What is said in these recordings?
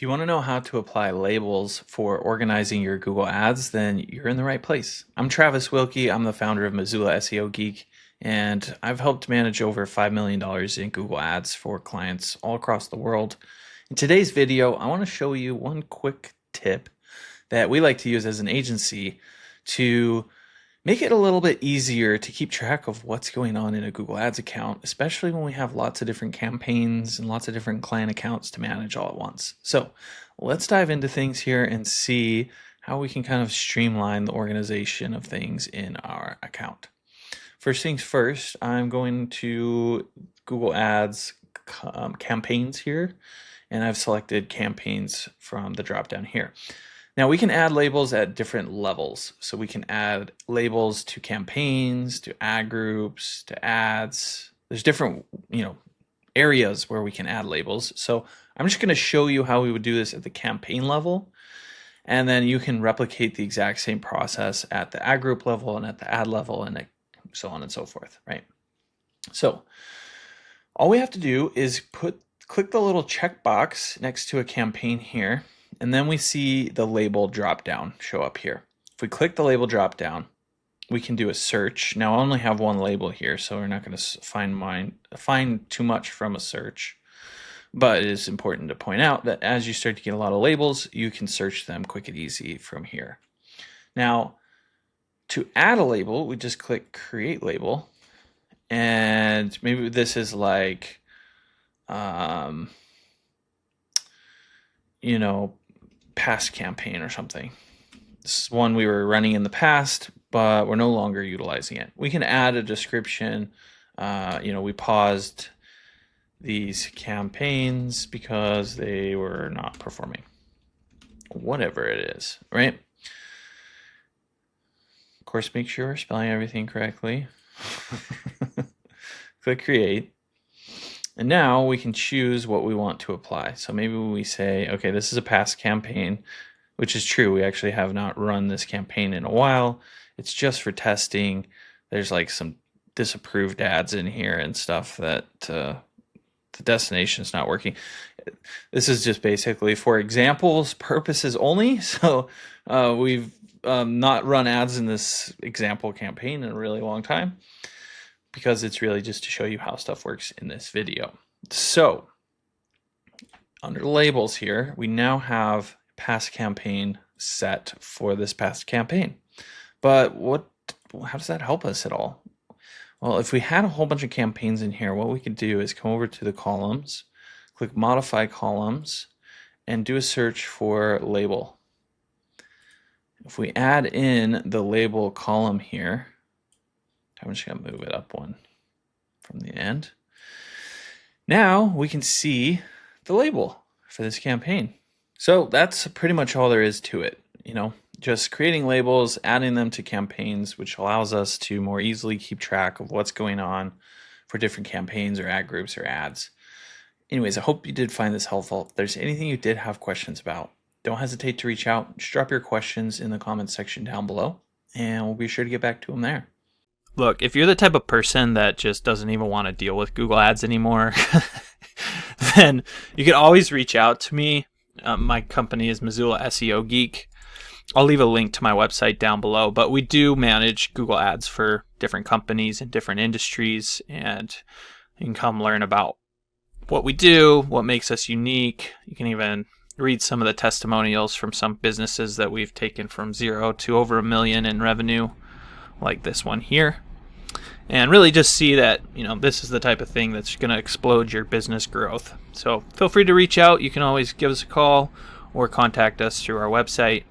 If you want to know how to apply labels for organizing your Google Ads, then you're in the right place. I'm Travis Wilkie. I'm the founder of Missoula SEO Geek, and I've helped manage over $5 million in Google Ads for clients all across the world. In today's video, I want to show you one quick tip that we like to use as an agency to make it a little bit easier to keep track of what's going on in a Google Ads account, especially when we have lots of different campaigns and lots of different client accounts to manage all at once. So let's dive into things here and see how we can kind of streamline the organization of things in our account. First things first, I'm going to Google Ads campaigns here, and I've selected campaigns from the drop down here. Now we can add labels at different levels. So we can add labels to campaigns, to ad groups, to ads. There's different, areas where we can add labels. So I'm just going to show you how we would do this at the campaign level. And then you can replicate the exact same process at the ad group level and at the ad level and so on and so forth, right? So all we have to do is click the little checkbox next to a campaign here. And then we see the label drop down show up here. If we click the label drop down, we can do a search. Now I only have one label here, so we're not going to find too much from a search. But it is important to point out that as you start to get a lot of labels, you can search them quick and easy from here. Now, to add a label, we just click create label. And maybe this is like, past campaign or something. This is one we were running in the past, but we're no longer utilizing it. We can add a description. We paused these campaigns because they were not performing. Whatever it is, right? Of course, make sure we're spelling everything correctly. Click create. And now we can choose what we want to apply. So maybe we say, okay, this is a past campaign, which is true. We actually have not run this campaign in a while. It's just for testing. There's like some disapproved ads in here and stuff that the destination is not working. This is just basically for examples purposes only. So we've not run ads in this example campaign in a really long time, because it's really just to show you how stuff works in this video. So under labels here, we now have past campaign set for this past campaign. But how does that help us at all? Well, if we had a whole bunch of campaigns in here, what we could do is come over to the columns, click modify columns, and do a search for label. If we add in the label column here, I'm just going to move it up one from the end. Now we can see the label for this campaign. So that's pretty much all there is to it. Just creating labels, adding them to campaigns, which allows us to more easily keep track of what's going on for different campaigns or ad groups or ads. Anyways, I hope you did find this helpful. If there's anything you did have questions about, don't hesitate to reach out. Just drop your questions in the comments section down below, and we'll be sure to get back to them there. Look, if you're the type of person that just doesn't even want to deal with Google Ads anymore, then you can always reach out to me. My company is Missoula SEO Geek. I'll leave a link to my website down below, but we do manage Google Ads for different companies and different industries, and you can come learn about what we do, what makes us unique. You can even read some of the testimonials from some businesses that we've taken from 0 to over $1 million in revenue, like this one here, and really just see that this is the type of thing that's going to explode your business growth. So feel free to reach out. You can always give us a call or contact us through our website,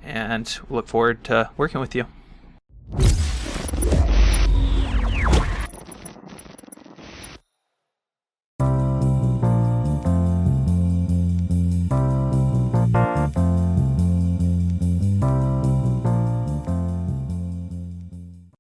and we'll look forward to working with you.